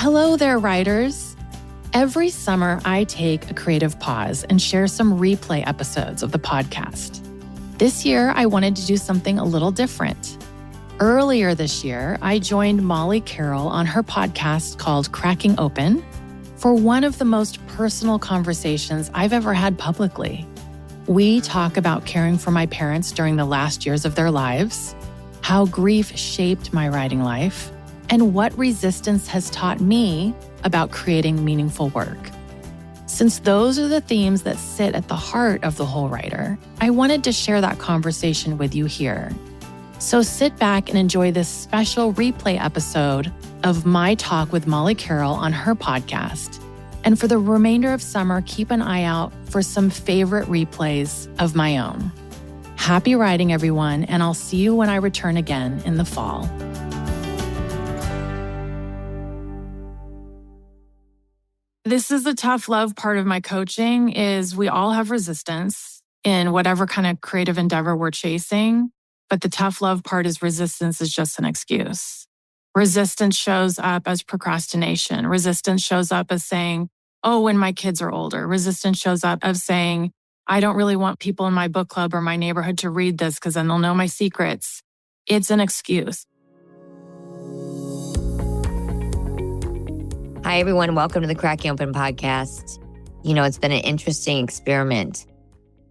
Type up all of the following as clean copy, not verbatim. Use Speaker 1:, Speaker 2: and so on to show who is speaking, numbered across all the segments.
Speaker 1: Hello there, writers. Every summer, I take a creative pause and share some replay episodes of the podcast. This year, I wanted to do something a little different. Earlier this year, I joined Molly Carroll on her podcast called Cracking Open for one of the most personal conversations I've ever had publicly. We talk about caring for my parents during the last years of their lives, how grief shaped my writing life, and what resistance has taught me about creating meaningful work. Since those are the themes that sit at the heart of The Whole Writer, I wanted to share that conversation with you here. So sit back and enjoy this special replay episode of my talk with Molly Carroll on her podcast. And for the remainder of summer, keep an eye out for some favorite replays of my own. Happy writing, everyone, and I'll see you when I return again in the fall. This is the tough love part of my coaching is we all have resistance in whatever kind of creative endeavor we're chasing. But the tough love part is resistance is just an excuse. Resistance shows up as procrastination. Resistance shows up as saying, oh, when my kids are older. Resistance shows up as saying, I don't really want people in my book club or my neighborhood to read this because then they'll know my secrets. It's an excuse.
Speaker 2: Hi, everyone. Welcome to the Cracking Open podcast. You know, it's been an interesting experiment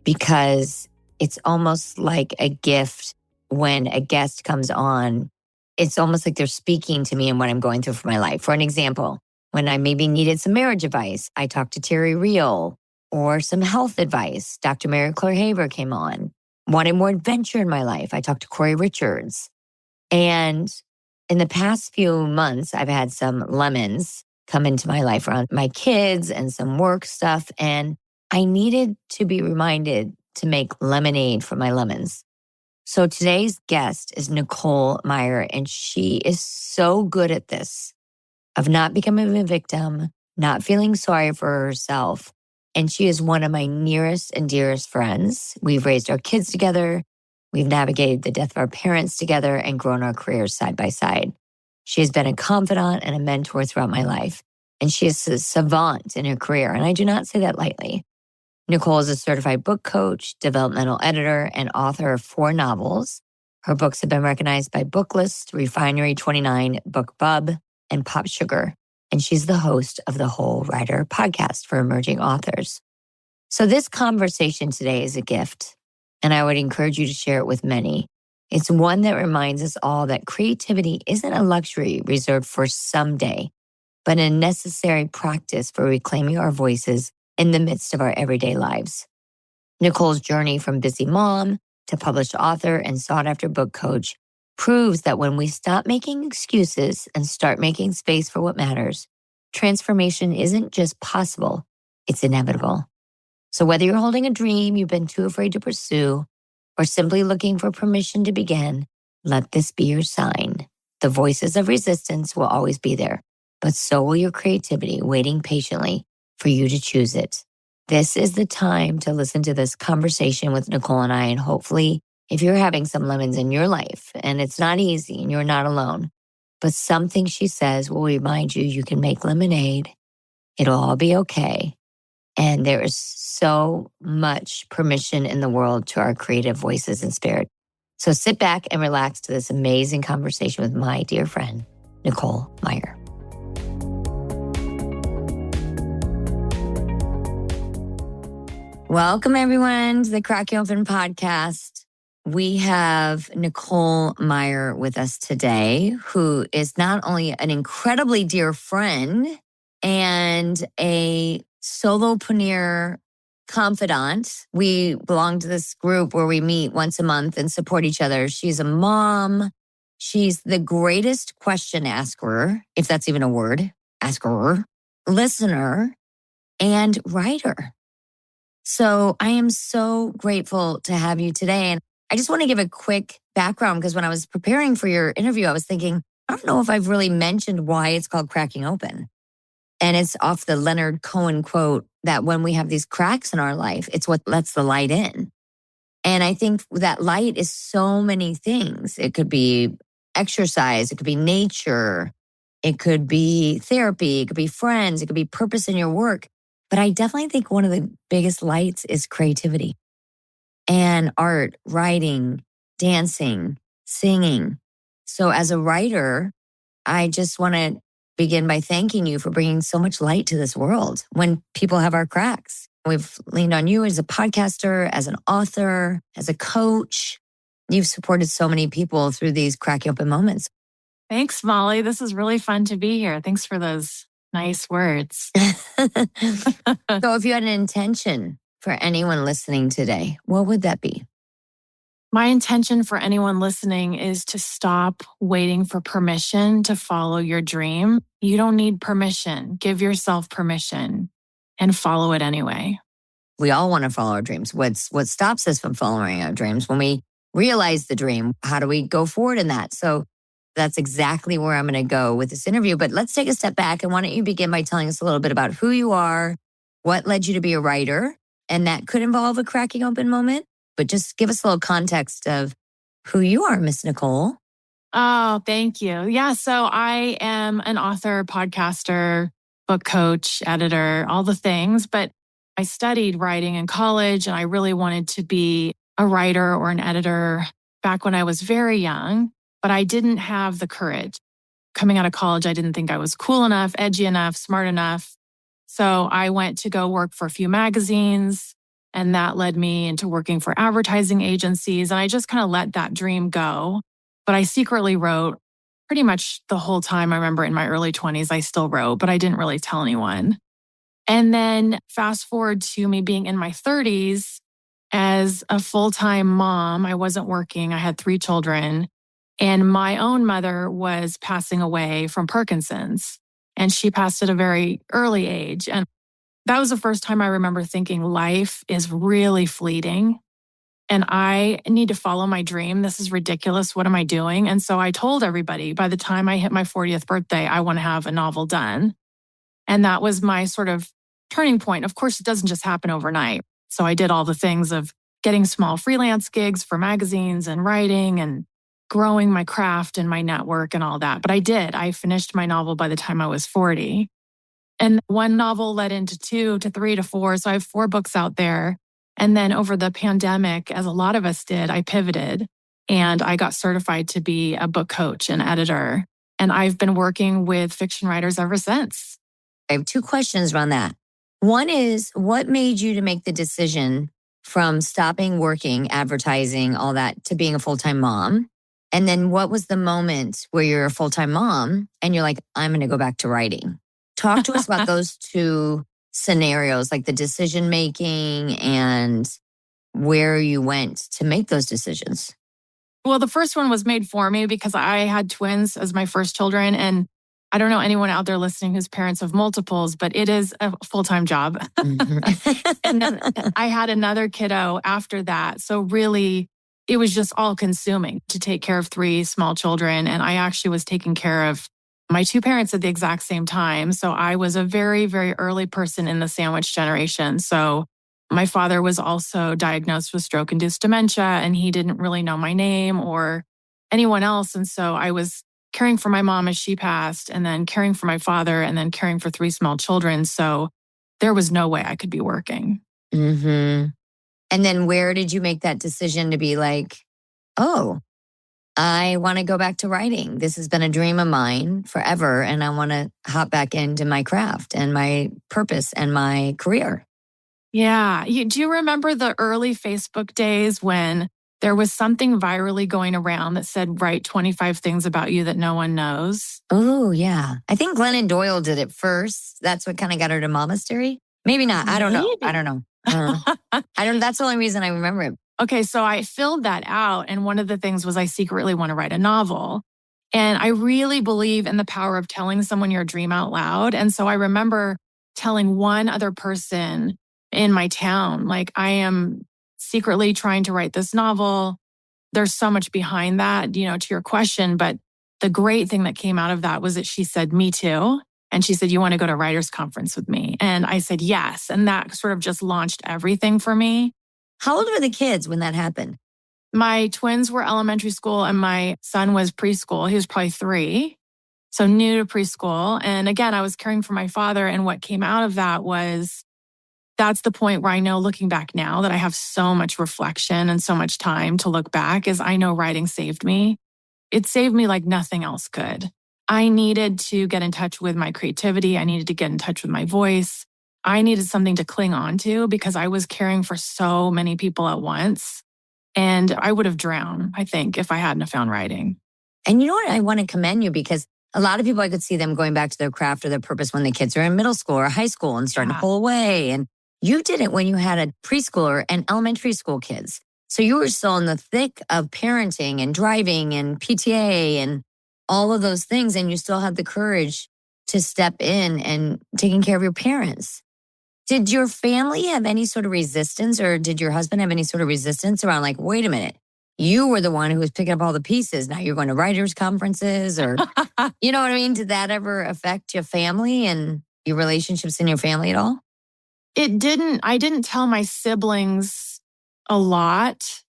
Speaker 2: because it's almost like a gift when a guest comes on. It's almost like they're speaking to me and what I'm going through for my life. For an example, when I maybe needed some marriage advice, I talked to Terry Real, or some health advice. Dr. Mary Claire Haver came on. Wanted more adventure in my life, I talked to Corey Richards. And in the past few months, I've had some lemons come into my life around my kids and some work stuff. And I needed to be reminded to make lemonade from my lemons. So today's guest is Nicole Meyer, and she is so good at this, of not becoming a victim, not feeling sorry for herself. And she is one of my nearest and dearest friends. We've raised our kids together. We've navigated the death of our parents together and grown our careers side by side. She has been a confidant and a mentor throughout my life, and she is a savant in her career, and I do not say that lightly. Nicole is a certified book coach, developmental editor, and author of 4 novels. Her books have been recognized by Booklist, Refinery 29, BookBub, and Pop Sugar, and she's the host of the Whole Writer podcast for emerging authors. So this conversation today is a gift, and I would encourage you to share it with many. It's one that reminds us all that creativity isn't a luxury reserved for someday, but a necessary practice for reclaiming our voices in the midst of our everyday lives. Nicole's journey from busy mom to published author and sought-after book coach proves that when we stop making excuses and start making space for what matters, transformation isn't just possible, it's inevitable. So whether you're holding a dream you've been too afraid to pursue, or simply looking for permission to begin, let this be your sign. The voices of resistance will always be there, but so will your creativity waiting patiently for you to choose it. This is the time to listen to this conversation with Nicole and I, and hopefully, if you're having some lemons in your life, and it's not easy and you're not alone, but something she says will remind you you can make lemonade. It'll all be okay. And there is so much permission in the world to our creative voices and spirit. So sit back and relax to this amazing conversation with my dear friend, Nicole Meyer. Welcome, everyone, to the Cracking Open podcast. We have Nicole Meyer with us today, who is not only an incredibly dear friend and a solopreneur confidant. We belong to this group where we meet once a month and support each other. She's a mom. She's the greatest question asker, if that's even a word, asker, listener, and writer. So I am so grateful to have you today. And I just want to give a quick background because when I was preparing for your interview, I was thinking, I don't know if I've really mentioned why it's called Cracking Open. And it's off the Leonard Cohen quote that when we have these cracks in our life, it's what lets the light in. And I think that light is so many things. It could be exercise. It could be nature. It could be therapy. It could be friends. It could be purpose in your work. But I definitely think one of the biggest lights is creativity and art, writing, dancing, singing. So as a writer, I just want to begin by thanking you for bringing so much light to this world when people have our cracks. We've leaned on you as a podcaster, as an author, as a coach. You've supported so many people through these cracky open moments.
Speaker 1: Thanks, Molly. This is really fun to be here. Thanks for those nice words.
Speaker 2: So if you had an intention for anyone listening today, what would that be?
Speaker 1: My intention for anyone listening is to stop waiting for permission to follow your dream. You don't need permission. Give yourself permission and follow it anyway.
Speaker 2: We all want to follow our dreams. What stops us from following our dreams? When we realize the dream, how do we go forward in that? So that's exactly where I'm going to go with this interview. But let's take a step back. And why don't you begin by telling us a little bit about who you are, what led you to be a writer? And that could involve a cracking open moment. But just give us a little context of who you are, Miss Nicole.
Speaker 1: Oh, thank you. Yeah. So I am an author, podcaster, book coach, editor, all the things. But I studied writing in college and I really wanted to be a writer or an editor back when I was very young, but I didn't have the courage. Coming out of college, I didn't think I was cool enough, edgy enough, smart enough. So I went to go work for a few magazines. And that led me into working for advertising agencies. And I just kind of let that dream go. But I secretly wrote pretty much the whole time. I remember in my early 20s, I still wrote, but I didn't really tell anyone. And then fast forward to me being in my 30s as a full-time mom. I wasn't working. I had 3 children. And my own mother was passing away from Parkinson's. And she passed at a very early age. And that was the first time I remember thinking life is really fleeting and I need to follow my dream. This is ridiculous. What am I doing? And so I told everybody by the time I hit my 40th birthday, I want to have a novel done. And that was my sort of turning point. Of course, it doesn't just happen overnight. So I did all the things of getting small freelance gigs for magazines and writing and growing my craft and my network and all that. But I did. I finished my novel by the time I was 40. And one novel led into 2 to 3 to 4. So I have 4 books out there. And then over the pandemic, as a lot of us did, I pivoted and I got certified to be a book coach and editor. And I've been working with fiction writers ever since.
Speaker 2: I have 2 questions around that. One is, what made you to make the decision from stopping working, advertising, all that, to being a full-time mom? And then what was the moment where you're a full-time mom and you're like, I'm going to go back to writing? Talk to us about those 2 scenarios, like the decision-making and where you went to make those decisions.
Speaker 1: Well, the first one was made for me because I had twins as my first children. And I don't know anyone out there listening who's parents of multiples, but it is a full-time job. Mm-hmm. And then I had another kiddo after that. So really, it was just all consuming to take care of 3 small children. And I actually was taking care of my 2 parents at the exact same time. So I was a very, very early person in the sandwich generation. So my father was also diagnosed with stroke-induced dementia, and he didn't really know my name or anyone else. And so I was caring for my mom as she passed, and then caring for my father, and then caring for 3 small children. So there was no way I could be working.
Speaker 2: Mm-hmm. And then where did you make that decision to be like, oh, I want to go back to writing. This has been a dream of mine forever, and I want to hop back into my craft and my purpose and my career.
Speaker 1: Yeah. Do you remember the early Facebook days when there was something virally going around that said, write 25 things about you that no one knows?
Speaker 2: Oh, yeah. I think Glennon Doyle did it first. That's what kind of got her to Momastery. Maybe not. I don't know. I don't know. That's the only reason I remember it.
Speaker 1: Okay, so I filled that out. And one of the things was I secretly want to write a novel. And I really believe in the power of telling someone your dream out loud. And so I remember telling one other person in my town, like, I am secretly trying to write this novel. There's so much behind that, to your question. But the great thing that came out of that was that she said, me too. And she said, you want to go to a writer's conference with me? And I said, yes. And that sort of just launched everything for me.
Speaker 2: How old were the kids when that happened?
Speaker 1: My twins were elementary school and my son was preschool. He was probably 3. So new to preschool. And again, I was caring for my father. And what came out of that was that's the point where I know, looking back now, that I have so much reflection and so much time to look back, is I know writing saved me. It saved me like nothing else could. I needed to get in touch with my creativity. I needed to get in touch with my voice. I needed something to cling on to because I was caring for so many people at once. And I would have drowned, I think, if I hadn't have found writing.
Speaker 2: And you know what? I want to commend you because a lot of people, I could see them going back to their craft or their purpose when the kids are in middle school or high school and starting to pull away. And you did it when you had a preschooler and elementary school kids. So you were still in the thick of parenting and driving and PTA and all of those things. And you still had the courage to step in and taking care of your parents. Did your family have any sort of resistance, or did your husband have any sort of resistance around like, wait a minute, you were the one who was picking up all the pieces. Now you're going to writers' conferences or, you know what I mean? Did that ever affect your family and your relationships in your family at all?
Speaker 1: It didn't. I didn't tell my siblings a lot.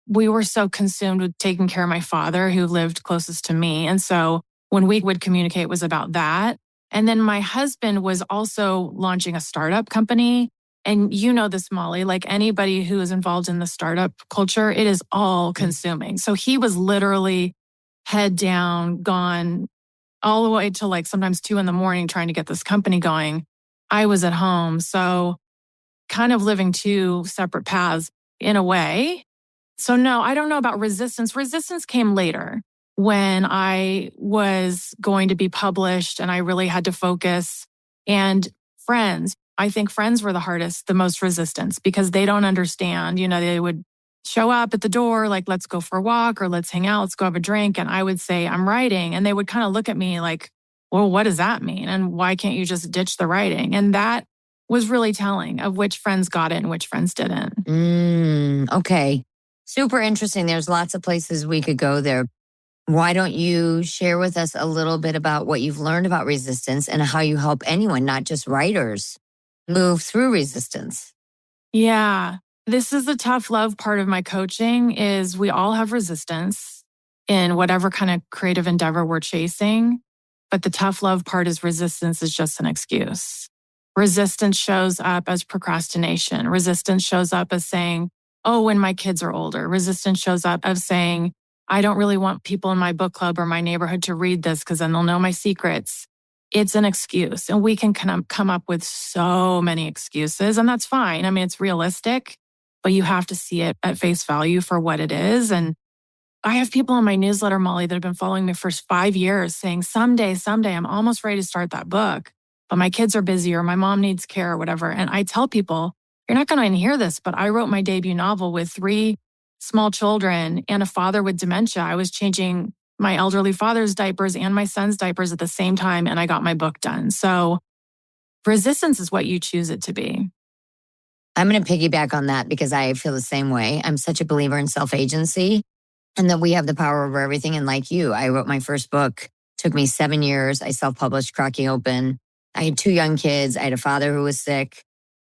Speaker 1: We were so consumed with taking care of my father, who lived closest to me. And so when we would communicate, it was about that. And then my husband was also launching a startup company. And you know this, Molly, like anybody who is involved in the startup culture, it is all consuming. So he was literally head down, gone all the way to like sometimes 2 a.m. trying to get this company going. I was at home. So kind of living two separate paths in a way. So no, I don't know about resistance. Resistance came later when I was going to be published and I really had to focus. And friends, I think friends were the most resistance, because they don't understand. You know, they would show up at the door, like, let's go for a walk or let's hang out, let's go have a drink. And I would say, I'm writing. And they would kind of look at me like, well, what does that mean? And why can't you just ditch the writing? And that was really telling of which friends got it and which friends didn't.
Speaker 2: Okay. Super interesting. There's lots of places we could go there. Why don't you share with us a little bit about what you've learned about resistance and how you help anyone, not just writers, move through resistance?
Speaker 1: Yeah. This is the tough love part of my coaching, is we all have resistance in whatever kind of creative endeavor we're chasing. But the tough love part is resistance is just an excuse. Resistance shows up as procrastination. Resistance shows up as saying, oh, when my kids are older. Resistance shows up as saying, I don't really want people in my book club or my neighborhood to read this because then they'll know my secrets. It's an excuse. And we can come up with so many excuses, and that's fine. I mean, it's realistic, but you have to see it at face value for what it is. And I have people in my newsletter, Molly, that have been following me for 5 years saying, someday, I'm almost ready to start that book, but my kids are busy or my mom needs care or whatever. And I tell people, you're not going to hear this, but I wrote my debut novel with 3 small children and a father with dementia. I was changing my elderly father's diapers and my son's diapers at the same time, and I got my book done. So resistance is what you choose it to be.
Speaker 2: I'm going to piggyback on that because I feel the same way. I'm such a believer in self-agency and that we have the power over everything. And like you, I wrote my first book. Took me 7 years. I self-published Cracking Open. I had 2 young kids. I had a father who was sick.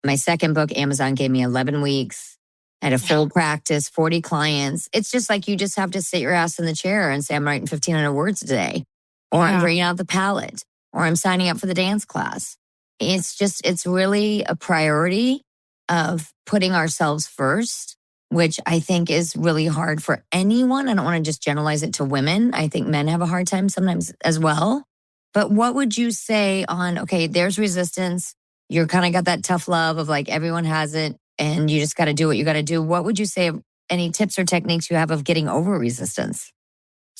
Speaker 2: My second book, Amazon gave me 11 weeks. I had a full practice, 40 clients. It's just like you just have to sit your ass in the chair and say, I'm writing 1,500 words a day, or I'm bringing out the palette, or I'm signing up for the dance class. It's really a priority of putting ourselves first, which I think is really hard for anyone. I don't want to just generalize it to women. I think men have a hard time sometimes as well. But what would you say on, okay, there's resistance. You're kind of got that tough love of like everyone has it and you just got to do what you got to do. What would you say, any tips or techniques you have of getting over resistance?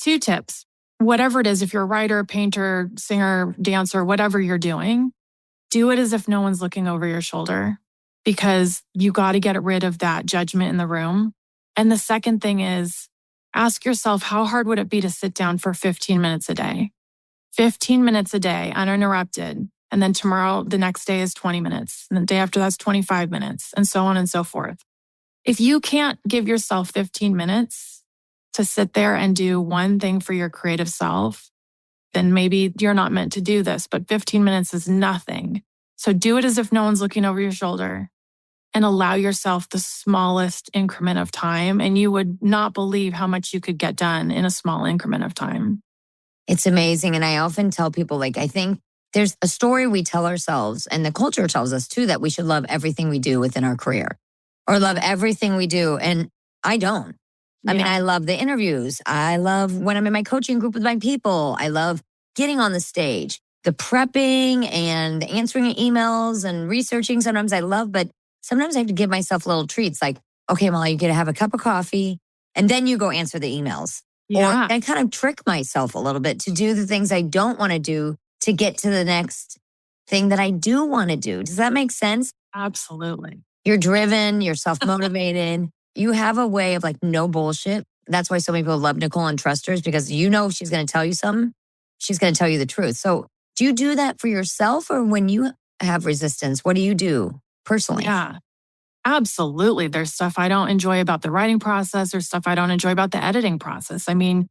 Speaker 1: 2 tips. Whatever it is, if you're a writer, painter, singer, dancer, whatever you're doing, do it as if no one's looking over your shoulder, because you got to get rid of that judgment in the room. And the second thing is, ask yourself, how hard would it be to sit down for 15 minutes a day? 15 minutes a day, uninterrupted. And then tomorrow, the next day is 20 minutes. And the day after that's 25 minutes, and so on and so forth. If you can't give yourself 15 minutes to sit there and do one thing for your creative self, then maybe you're not meant to do this, but 15 minutes is nothing. So do it as if no one's looking over your shoulder and allow yourself the smallest increment of time. And you would not believe how much you could get done in a small increment of time.
Speaker 2: It's amazing. And I often tell people, like, I think there's a story we tell ourselves, and the culture tells us too, that we should love everything we do within our career or love everything we do. And I don't. I mean, I love the interviews. I love when I'm in my coaching group with my people. I love getting on the stage, the prepping and answering emails and researching. Sometimes I love, but sometimes I have to give myself little treats like, okay, Molly, you get to have a cup of coffee and then you go answer the emails. Or I kind of trick myself a little bit to do the things I don't want to do to get to the next thing that I do want to do. Does that make sense?
Speaker 1: Absolutely.
Speaker 2: You're driven, you're self-motivated. You have a way of like no bullshit. That's why so many people love Nicole and trust her, because you know if she's going to tell you something, she's going to tell you the truth. So do you do that for yourself, or when you have resistance, what do you do personally?
Speaker 1: Yeah, absolutely. There's stuff I don't enjoy about the writing process. There's stuff I don't enjoy about the editing process. I mean,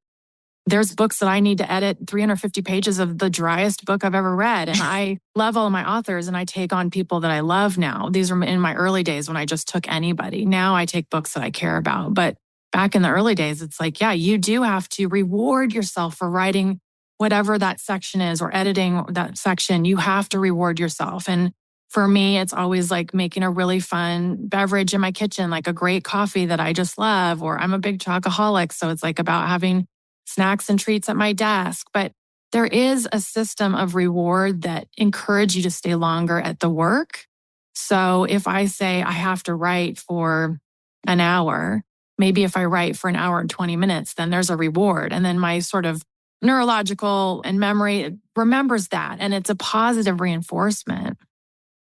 Speaker 1: there's books that I need to edit 350 pages of the driest book I've ever read. And I love all of my authors and I take on people that I love now. These are in my early days when I just took anybody. Now I take books that I care about. But back in the early days, it's like, yeah, you do have to reward yourself for writing whatever that section is or editing that section. You have to reward yourself. And for me, it's always like making a really fun beverage in my kitchen, like a great coffee that I just love, or I'm a big chocoholic. So it's like about having snacks and treats at my desk. But there is a system of reward that encourage you to stay longer at the work. So if I say I have to write for an hour, maybe if I write for an hour and 20 minutes, then there's a reward. And then my sort of neurological and memory remembers that. And it's a positive reinforcement.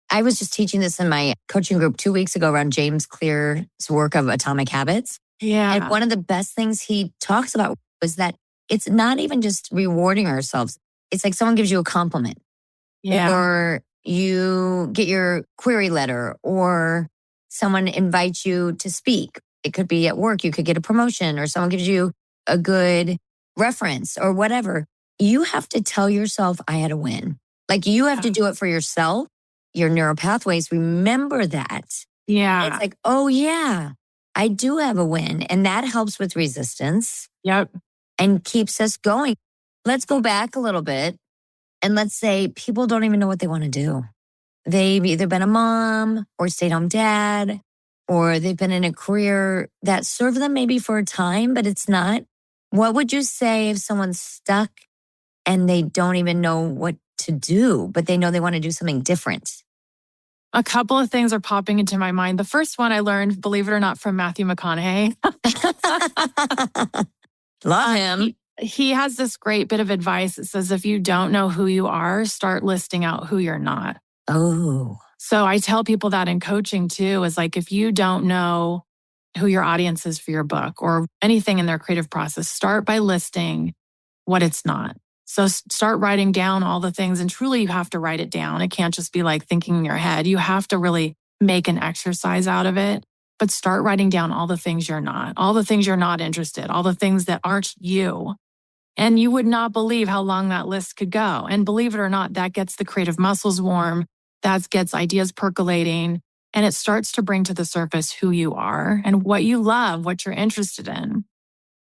Speaker 2: I was just teaching this in my coaching group 2 weeks ago around James Clear's work of Atomic Habits.
Speaker 1: Yeah.
Speaker 2: And one of the best things he talks about was that it's not even just rewarding ourselves. It's like someone gives you a compliment.
Speaker 1: Yeah.
Speaker 2: Or you get your query letter, or someone invites you to speak. It could be at work. You could get a promotion, or someone gives you a good reference or whatever. You have to tell yourself, I had a win. Like you have to do it for yourself. Your neural pathways remember that.
Speaker 1: Yeah.
Speaker 2: It's like, oh yeah, I do have a win. And that helps with resistance.
Speaker 1: Yep.
Speaker 2: And keeps us going. Let's go back a little bit. And let's say people don't even know what they want to do. They've either been a mom or stay-at-home dad, or they've been in a career that served them maybe for a time, but it's not. What would you say if someone's stuck and they don't even know what to do, but they know they want to do something different?
Speaker 1: A couple of things are popping into my mind. The first one I learned, believe it or not, from Matthew McConaughey.
Speaker 2: Love him.
Speaker 1: He has this great bit of advice that says, if you don't know who you are, start listing out who you're not.
Speaker 2: Oh.
Speaker 1: So I tell people that in coaching too, is like, if you don't know who your audience is for your book or anything in their creative process, start by listing what it's not. So start writing down all the things, and truly you have to write it down. It can't just be like thinking in your head. You have to really make an exercise out of it. But start writing down all the things you're not, all the things you're not interested, all the things that aren't you. And you would not believe how long that list could go. And believe it or not, that gets the creative muscles warm. That gets ideas percolating. And it starts to bring to the surface who you are and what you love, what you're interested in.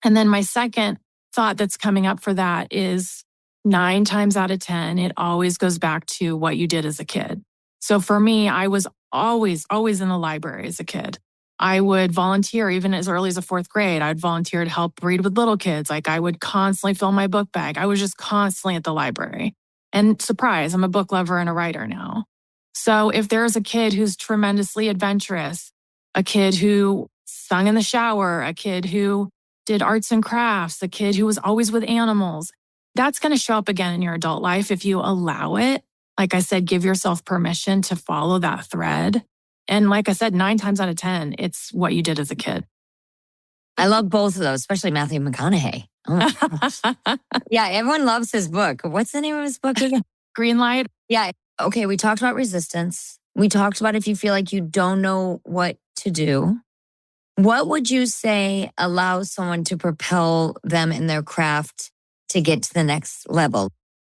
Speaker 1: And then my second thought that's coming up for that is 9 times out of 10, it always goes back to what you did as a kid. So for me, I was always in the library as a kid. I would volunteer even as early as the 4th grade. I'd volunteer to help read with little kids. Like I would constantly fill my book bag. I was just constantly at the library. And surprise, I'm a book lover and a writer now. So if there's a kid who's tremendously adventurous, a kid who sung in the shower, a kid who did arts and crafts, a kid who was always with animals, that's going to show up again in your adult life if you allow it. Like I said, give yourself permission to follow that thread. And like I said, 9 times out of 10, it's what you did as a kid.
Speaker 2: I love both of those, especially Matthew McConaughey. Oh my gosh. Yeah, everyone loves his book. What's the name of his book again?
Speaker 1: Green light.
Speaker 2: Yeah. Okay, we talked about resistance. We talked about if you feel like you don't know what to do. What would you say allows someone to propel them in their craft to get to the next level?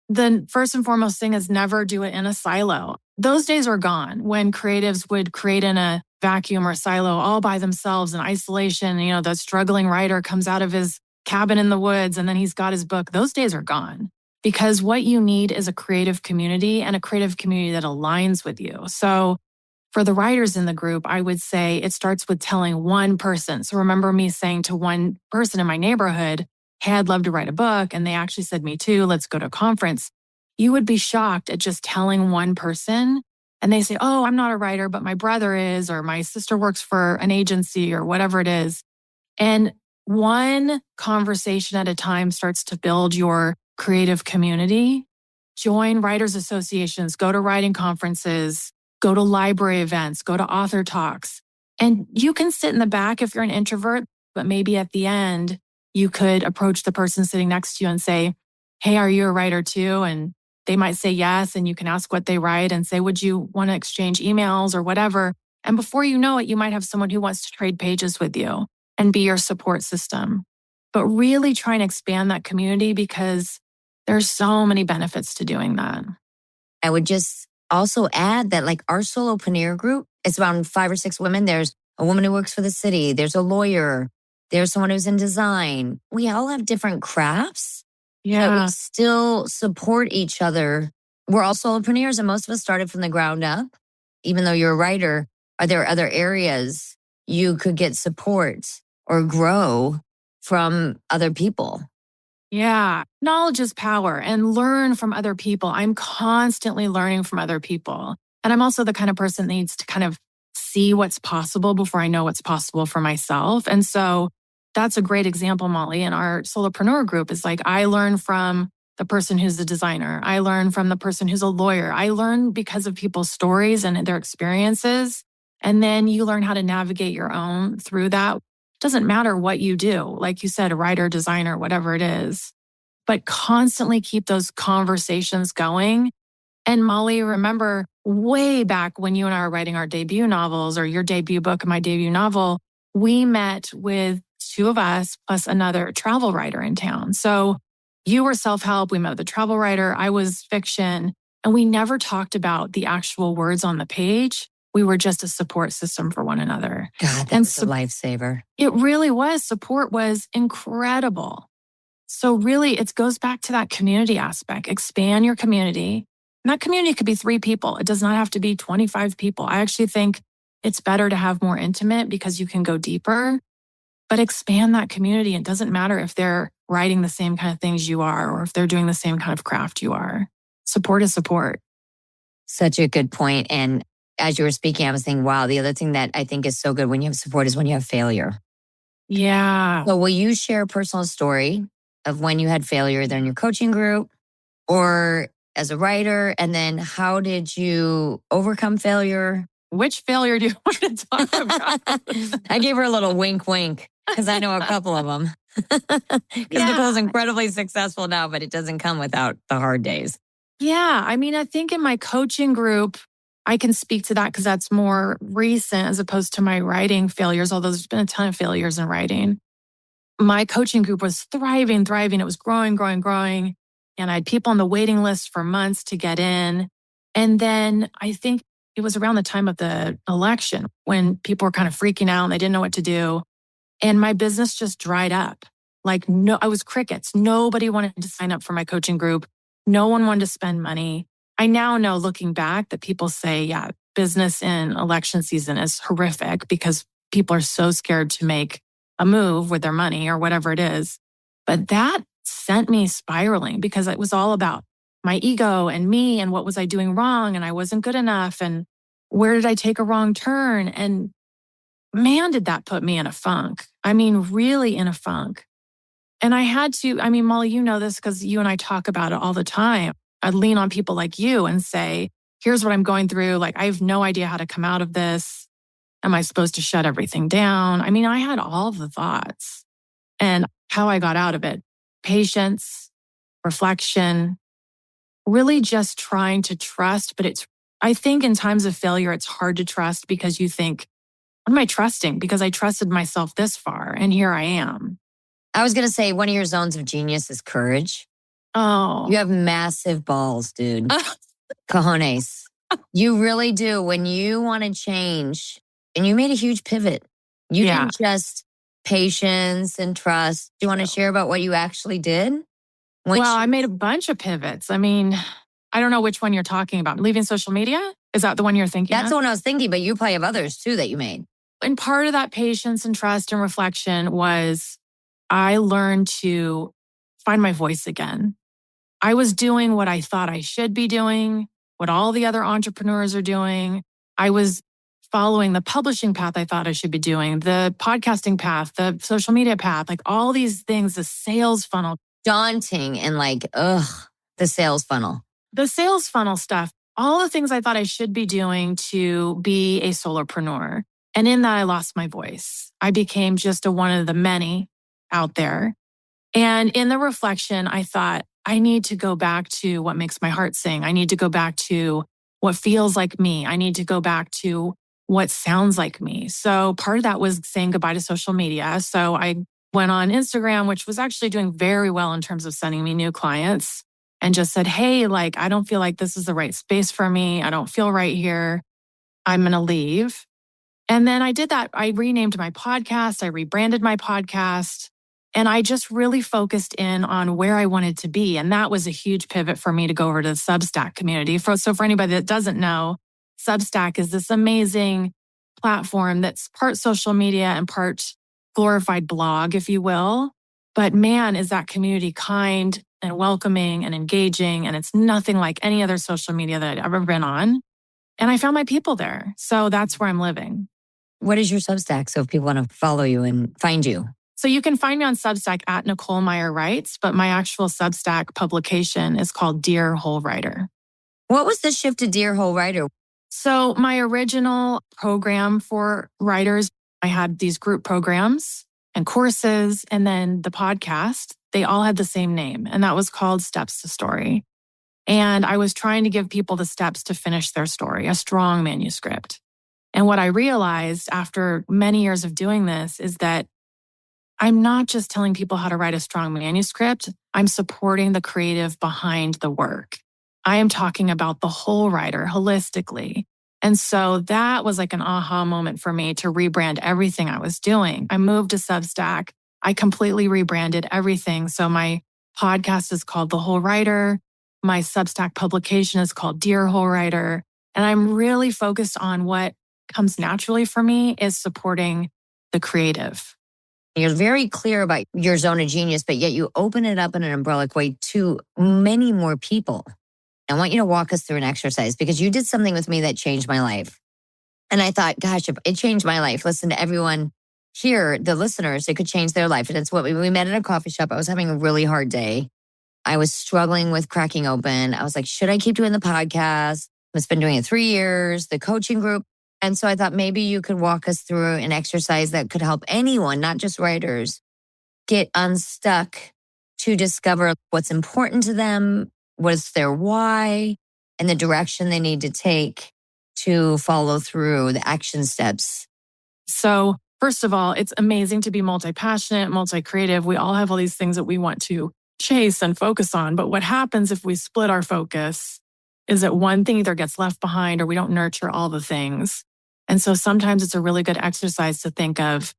Speaker 1: The first and foremost thing is never do it in a silo. Those days are gone when creatives would create in a vacuum or silo all by themselves in isolation. You know, the struggling writer comes out of his cabin in the woods and then he's got his book. Those days are gone because what you need is a creative community and a creative community that aligns with you. So for the writers in the group, I would say it starts with telling one person. So remember me saying to one person in my neighborhood, hey, I'd love to write a book. And they actually said, me too, let's go to a conference. You would be shocked at just telling one person. And they say, oh, I'm not a writer, but my brother is, or my sister works for an agency or whatever it is. And one conversation at a time starts to build your creative community. Join writers associations, go to writing conferences, go to library events, go to author talks. And you can sit in the back if you're an introvert, but maybe at the end, you could approach the person sitting next to you and say, hey, are you a writer too? And they might say yes. And you can ask what they write and say, would you want to exchange emails or whatever? And before you know it, you might have someone who wants to trade pages with you and be your support system. But really try and expand that community because there's so many benefits to doing that.
Speaker 2: I would just also add that like our solopreneur group, it's around 5 or 6 women. There's a woman who works for the city. There's a lawyer. There's someone who's in design. We all have different crafts. But we still support each other. We're all solopreneurs and most of us started from the ground up. Even though you're a writer, are there other areas you could get support or grow from other people?
Speaker 1: Yeah. Knowledge is power and learn from other people. I'm constantly learning from other people. And I'm also the kind of person that needs to kind of see what's possible before I know what's possible for myself. And so that's a great example, Molly. In our solopreneur group is like, I learn from the person who's a designer. I learn from the person who's a lawyer. I learn because of people's stories and their experiences. And then you learn how to navigate your own through that. It doesn't matter what you do. Like you said, a writer, designer, whatever it is, but constantly keep those conversations going. And Molly, remember way back when you and I were writing our debut novels or your debut book and my debut novel, we met with 2 of us plus another travel writer in town. So you were self-help. We met with a travel writer. I was fiction. And we never talked about the actual words on the page. We were just a support system for one another.
Speaker 2: God, that was a lifesaver.
Speaker 1: It really was. Support was incredible. So really, it goes back to that community aspect. Expand your community. And that community could be 3 people. It does not have to be 25 people. I actually think it's better to have more intimate because you can go deeper, but expand that community. It doesn't matter if they're writing the same kind of things you are or if they're doing the same kind of craft you are. Support is support.
Speaker 2: Such a good point. And as you were speaking, I was thinking, wow, the other thing that I think is so good when you have support is when you have failure.
Speaker 1: Yeah.
Speaker 2: So will you share a personal story of when you had failure either in your coaching group or as a writer? And then how did you overcome failure?
Speaker 1: Which failure do you want to talk about?
Speaker 2: I gave her a little wink, wink, because I know a couple of them. Because Nicole's incredibly successful now, but it doesn't come without the hard days.
Speaker 1: Yeah. I mean, I think in my coaching group, I can speak to that because that's more recent as opposed to my writing failures, although there's been a ton of failures in writing. My coaching group was thriving. It was growing. And I had people on the waiting list for months to get in. And then I think it was around the time of the election when people were kind of freaking out and they didn't know what to do. And my business just dried up. I was crickets. Nobody wanted to sign up for my coaching group. No one wanted to spend money. I now know looking back that people say, yeah, business in election season is horrific because people are so scared to make a move with their money or whatever it is. But that sent me spiraling because it was all about my ego and me and what was I doing wrong and I wasn't good enough and where did I take a wrong turn? And man, did that put me in a funk. I mean, really in a funk. And I had to, Molly, you know this because you and I talk about it all the time. I'd lean on people like you and say, here's what I'm going through. Like, I have no idea how to come out of this. Am I supposed to shut everything down? I mean, I had all the thoughts and how I got out of it. Patience, reflection, really just trying to trust. But I think in times of failure, it's hard to trust because you think, what am I trusting? Because I trusted myself this far and here I am.
Speaker 2: I was going to say one of your zones of genius is courage.
Speaker 1: Oh.
Speaker 2: You have massive balls, dude. Cojones. You really do. When you want to change, and you made a huge pivot. You didn't just patience and trust. Do you want to share about what you actually did?
Speaker 1: Well, I made a bunch of pivots. I mean, I don't know which one you're talking about. Leaving social media? Is that the one you're thinking
Speaker 2: That's
Speaker 1: of?
Speaker 2: the one I was thinking, but you probably have others too that you made.
Speaker 1: And part of that patience and trust and reflection was I learned to find my voice again. I was doing what I thought I should be doing, what all the other entrepreneurs are doing. I was following the publishing path I thought I should be doing, the podcasting path, the social media path, like all these things, the sales funnel.
Speaker 2: Daunting and the sales funnel.
Speaker 1: The sales funnel stuff, all the things I thought I should be doing to be a solopreneur. And in that, I lost my voice. I became just one of the many out there. And in the reflection, I thought, I need to go back to what makes my heart sing. I need to go back to what feels like me. I need to go back to what sounds like me. So part of that was saying goodbye to social media. So I went on Instagram, which was actually doing very well in terms of sending me new clients, and just said, hey, I don't feel like this is the right space for me. I don't feel right here. I'm going to leave. And then I did that. I renamed my podcast. I rebranded my podcast. And I just really focused in on where I wanted to be. And that was a huge pivot for me to go over to the Substack community. So for anybody that doesn't know, Substack is this amazing platform that's part social media and part glorified blog, if you will. But man, is that community kind and welcoming and engaging. And it's nothing like any other social media that I've ever been on. And I found my people there. So that's where I'm living.
Speaker 2: What is your Substack? So if people want to follow you and find you.
Speaker 1: So you can find me on Substack at Nicole Meyer Writes, but my actual Substack publication is called Dear Whole Writer.
Speaker 2: What was the shift to Dear Whole Writer?
Speaker 1: So my original program for writers, I had these group programs and courses, and then the podcast, they all had the same name, and that was called Steps to Story. And I was trying to give people the steps to finish their story, a strong manuscript. And what I realized after many years of doing this is that I'm not just telling people how to write a strong manuscript. I'm supporting the creative behind the work. I am talking about the whole writer holistically. And so that was like an aha moment for me to rebrand everything I was doing. I moved to Substack. I completely rebranded everything. So my podcast is called The Whole Writer. My Substack publication is called Dear Whole Writer. And I'm really focused on what comes naturally for me is supporting the creative.
Speaker 2: You're very clear about your zone of genius, but yet you open it up in an umbrella way to many more people. I want you to walk us through an exercise because you did something with me that changed my life. And I thought, gosh, if it changed my life, listen to everyone here, the listeners, it could change their life. And it's what we met at a coffee shop. I was having a really hard day. I was struggling with cracking open. I was like, should I keep doing the podcast? I've been doing it 3 years, the coaching group. And so I thought maybe you could walk us through an exercise that could help anyone, not just writers, get unstuck to discover what's important to them, what's their why, and the direction they need to take to follow through the action steps.
Speaker 1: So first of all, it's amazing to be multi-passionate, multi-creative. We all have all these things that we want to chase and focus on. But what happens if we split our focus is that one thing either gets left behind or we don't nurture all the things. And so sometimes it's a really good exercise to think of,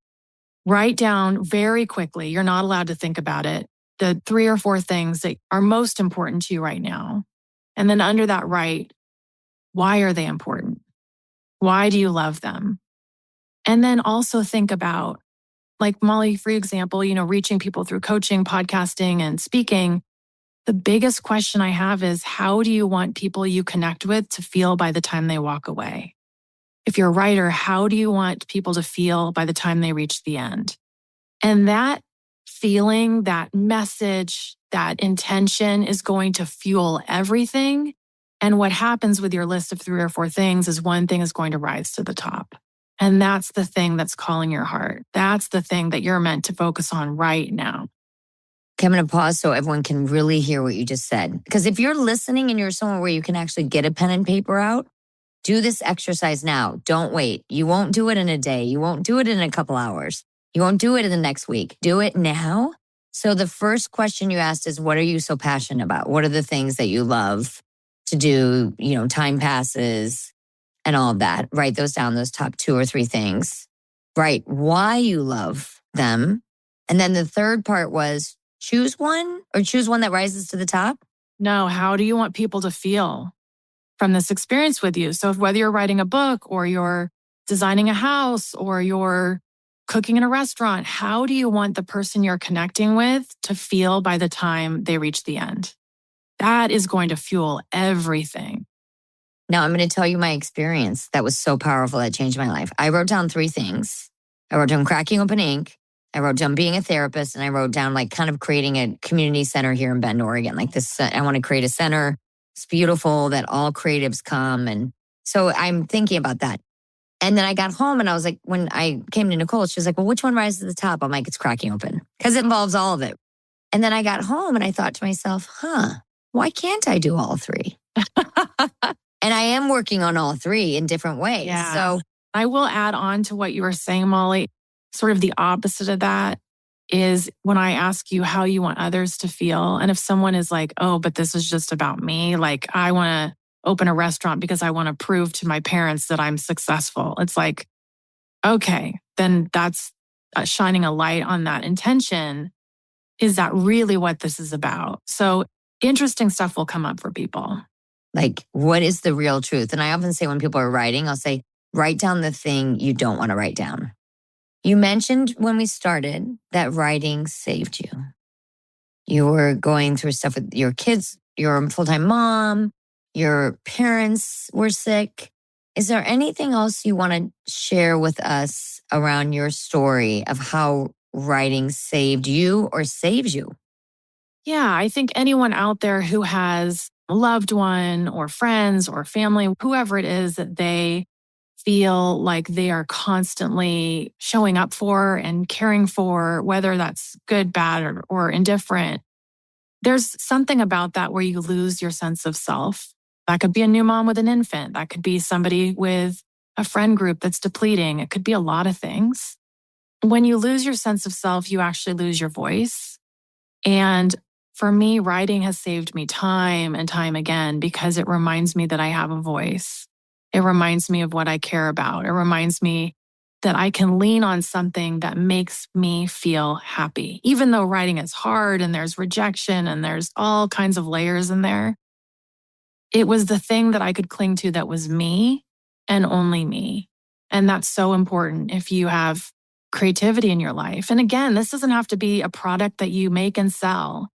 Speaker 1: write down very quickly, you're not allowed to think about it, the 3 or 4 things that are most important to you right now. And then under that, write, why are they important? Why do you love them? And then also think about, like Molly, for example, reaching people through coaching, podcasting, and speaking. The biggest question I have is, how do you want people you connect with to feel by the time they walk away? If you're a writer, how do you want people to feel by the time they reach the end? And that feeling, that message, that intention is going to fuel everything. And what happens with your list of 3 or 4 things is one thing is going to rise to the top. And that's the thing that's calling your heart. That's the thing that you're meant to focus on right now.
Speaker 2: Okay, I'm going to pause so everyone can really hear what you just said. Because if you're listening and you're somewhere where you can actually get a pen and paper out, do this exercise now. Don't wait. You won't do it in a day. You won't do it in a couple hours. You won't do it in the next week. Do it now. So the first question you asked is, what are you so passionate about? What are the things that you love to do? Time passes and all of that. Write those down, those top 2 or 3 things. Write why you love them. And then the third part was choose one that rises to the top.
Speaker 1: No, how do you want people to feel from this experience with you? So whether you're writing a book or you're designing a house or you're cooking in a restaurant, how do you want the person you're connecting with to feel by the time they reach the end? That is going to fuel everything.
Speaker 2: Now I'm going to tell you my experience that was so powerful that changed my life. I wrote down 3 things. I wrote down cracking open ink. I wrote down being a therapist, and I wrote down like kind of creating a community center here in Bend, Oregon. Like this, I want to create a center. It's beautiful that all creatives come. And so I'm thinking about that. And then I got home and I was like, when I came to Nicole, she was like, well, which one rises to the top? I'm like, it's cracking open because it involves all of it. And then I got home and I thought to myself, why can't I do all 3? And I am working on all 3 in different ways.
Speaker 1: Yeah.
Speaker 2: So
Speaker 1: I will add on to what you were saying, Molly. Sort of the opposite of that is when I ask you how you want others to feel. And if someone is like, oh, but this is just about me, like I want to open a restaurant because I want to prove to my parents that I'm successful. It's like, okay, then that's shining a light on that intention. Is that really what this is about? So interesting stuff will come up for people.
Speaker 2: Like, what is the real truth? And I often say when people are writing, I'll say, write down the thing you don't want to write down. You mentioned when we started that writing saved you. You were going through stuff with your kids, you're a full-time mom, your parents were sick. Is there anything else you want to share with us around your story of how writing saved you or saves you?
Speaker 1: Yeah, I think anyone out there who has a loved one or friends or family, whoever it is that they feel like they are constantly showing up for and caring for, whether that's good, bad, or indifferent, there's something about that where you lose your sense of self. That could be a new mom with an infant. That could be somebody with a friend group that's depleting. It could be a lot of things. When you lose your sense of self, you actually lose your voice. And for me, writing has saved me time and time again because it reminds me that I have a voice. It reminds me of what I care about. It reminds me that I can lean on something that makes me feel happy. Even though writing is hard and there's rejection and there's all kinds of layers in there, it was the thing that I could cling to that was me and only me. And that's so important if you have creativity in your life. And again, this doesn't have to be a product that you make and sell.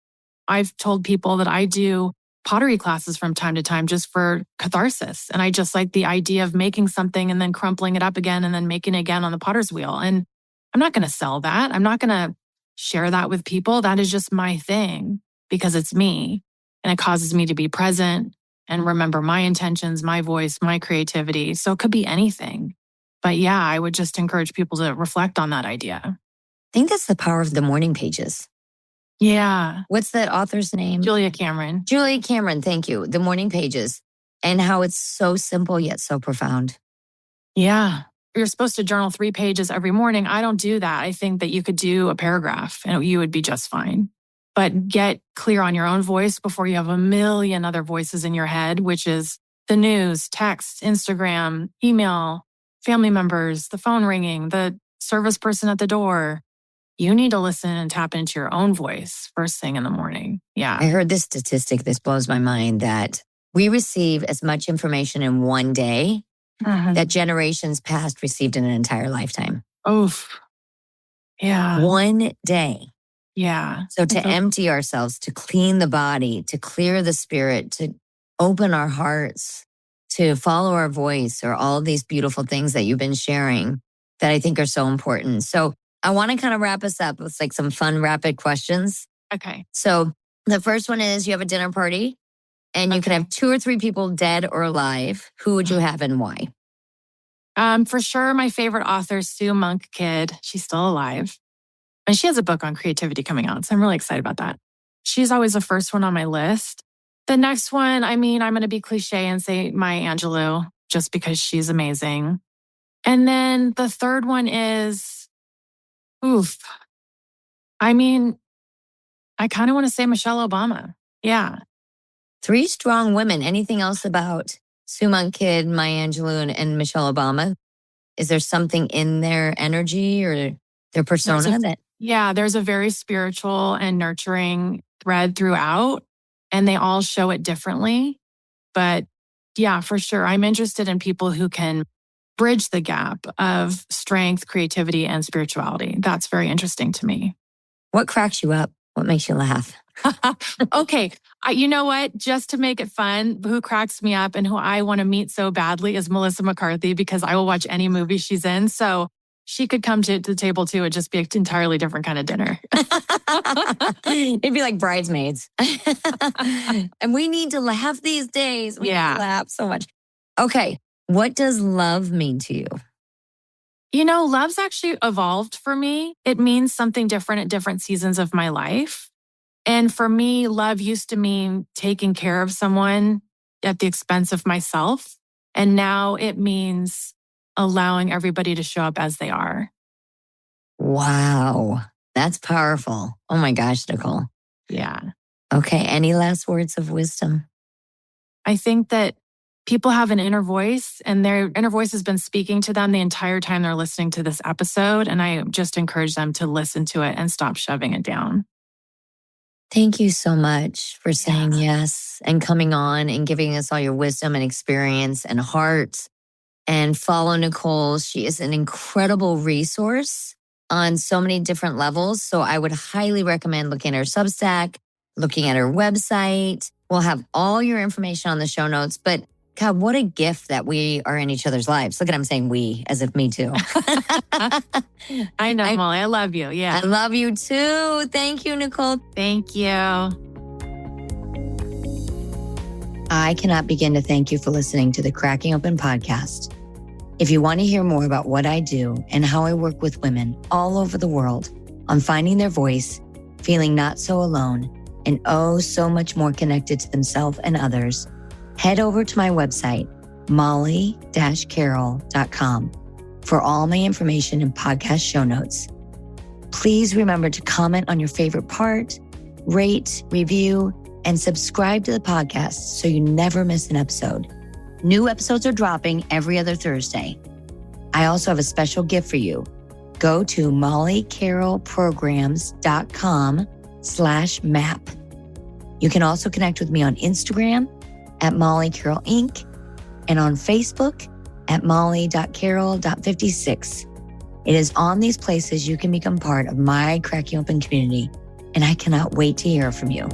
Speaker 1: I've told people that I do pottery classes from time to time just for catharsis. And I just like the idea of making something and then crumpling it up again and then making it again on the potter's wheel. And I'm not going to sell that. I'm not going to share that with people. That is just my thing because it's me. And it causes me to be present and remember my intentions, my voice, my creativity. So it could be anything. But yeah, I would just encourage people to reflect on that idea.
Speaker 2: I think that's the power of the morning pages.
Speaker 1: Yeah.
Speaker 2: What's that author's name?
Speaker 1: Julia Cameron.
Speaker 2: Julia Cameron, thank you. The morning pages and how it's so simple yet so profound.
Speaker 1: Yeah. You're supposed to journal 3 pages every morning. I don't do that. I think that you could do a paragraph and you would be just fine. But get clear on your own voice before you have a million other voices in your head, which is the news, text, Instagram, email, family members, the phone ringing, the service person at the door. You need to listen and tap into your own voice first thing in the morning. Yeah.
Speaker 2: I heard this statistic. This blows my mind that we receive as much information in one day that generations past received in an entire lifetime.
Speaker 1: Oof. Yeah.
Speaker 2: One day.
Speaker 1: Yeah.
Speaker 2: So to empty ourselves, to clean the body, to clear the spirit, to open our hearts, to follow our voice, or all of these beautiful things that you've been sharing that I think are so important. So I want to kind of wrap us up with like some fun, rapid questions.
Speaker 1: Okay.
Speaker 2: So the first one is you have a dinner party and you can have 2 or 3 people dead or alive. Who would you have and why?
Speaker 1: For sure, my favorite author, Sue Monk Kidd. She's still alive. And she has a book on creativity coming out. So I'm really excited about that. She's always the first one on my list. The next one, I mean, I'm going to be cliche and say Maya Angelou, just because she's amazing. And then the third one is, I mean, I kind of want to say Michelle Obama. Yeah.
Speaker 2: 3 strong women. Anything else about Sue Monk Kidd, Maya Angelou, and Michelle Obama? Is there something in their energy or their persona
Speaker 1: there's a very spiritual and nurturing thread throughout, and they all show it differently. But yeah, for sure. I'm interested in people who can bridge the gap of strength, creativity, and spirituality. That's very interesting to me.
Speaker 2: What cracks you up? What makes you laugh?
Speaker 1: Okay. You know what? Just to make it fun, who cracks me up and who I want to meet so badly is Melissa McCarthy, because I will watch any movie she's in. So she could come to the table too. It'd just be an entirely different kind of dinner.
Speaker 2: It'd be like Bridesmaids. And we need to laugh these days. We need to laugh so much. Okay. What does love mean to you?
Speaker 1: You know, love's actually evolved for me. It means something different at different seasons of my life. And for me, love used to mean taking care of someone at the expense of myself. And now it means allowing everybody to show up as they are.
Speaker 2: Wow. That's powerful. Oh my gosh, Nicole.
Speaker 1: Yeah.
Speaker 2: Okay. Any last words of wisdom?
Speaker 1: I think that people have an inner voice, and their inner voice has been speaking to them the entire time they're listening to this episode. And I just encourage them to listen to it and stop shoving it down.
Speaker 2: Thank you so much for saying yes and coming on and giving us all your wisdom and experience and heart. And follow Nicole. She is an incredible resource on so many different levels. So I would highly recommend looking at her Substack, looking at her website. We'll have all your information on the show notes. But God, what a gift that we are in each other's lives. Look at I'm saying we, as if me too.
Speaker 1: I know, Molly. I love you. Yeah.
Speaker 2: I love you too. Thank you, Nicole.
Speaker 1: Thank you.
Speaker 2: I cannot begin to thank you for listening to the Cracking Open podcast. If you want to hear more about what I do and how I work with women all over the world on finding their voice, feeling not so alone, and oh, so much more connected to themselves and others, head over to my website, molly-carroll.com, for all my information and podcast show notes. Please remember to comment on your favorite part, rate, review, and subscribe to the podcast so you never miss an episode. New episodes are dropping every other Thursday. I also have a special gift for you. Go to mollycarrollprograms.com/map. You can also connect with me on Instagram at Molly Carroll Inc. and on Facebook at molly.carroll.56. It is on these places you can become part of my Cracking Open community, and I cannot wait to hear from you.